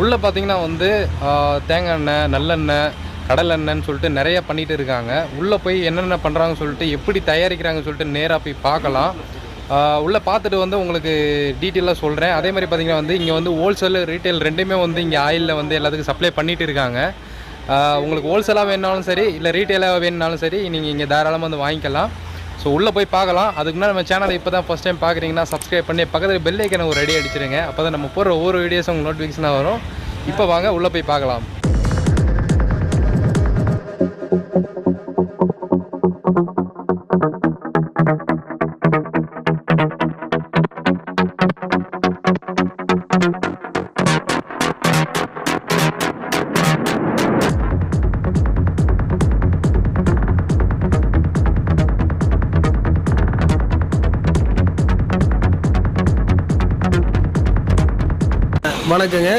உள்ளே பார்த்தீங்கன்னா வந்து தேங்காய் எண்ணெய், நல்லெண்ணெய், கடலெண்ணெய்ன்னு சொல்லிட்டு நிறைய பண்ணிகிட்டு இருக்காங்க. உள்ளே போய் என்னென்ன பண்ணுறாங்கன்னு சொல்லிட்டு, எப்படி தயாரிக்கிறாங்கன்னு சொல்லிட்டு நேராக போய் பார்க்கலாம். உள்ளே பார்த்துட்டு வந்து உங்களுக்கு டீட்டெயிலாக சொல்கிறேன். அதே மாதிரி பார்த்தீங்கன்னா வந்து இங்கே வந்து ஹோல்சேல், ரீட்டைல் ரெண்டுமே வந்து இங்கே ஆயிலில் வந்து எல்லாத்துக்கும் சப்ளை பண்ணிகிட்டு இருக்காங்க. உங்களுக்கு ஹோல்சேலாக வேணுனாலும் சரி, இல்லை ரீட்டைலாக வேணுனாலும் சரி, நீங்கள் இங்கே தாராளமாக வந்து வாங்கிக்கலாம். ஸோ உள்ளே போய் பார்க்கலாம். அதுக்கு முன்னாடி நம்ம சேனலை இப்போ தான் ஃபஸ்ட் டைம் பார்க்குறீங்கன்னா சப்ஸ்கிரைப் பண்ணி பக்கத்தில் பெல் ஐக்கனை ஒரு ரெடி அடிச்சிருங்க. அப்போ தான் நம்ம போகிற ஒவ்வொரு வீடியோஸும் உங்களுக்கு நோட்டிஃபிகேஷனாக வரும். இப்போ வாங்க உள்ளே போய் பார்க்கலாம். வணக்கங்க.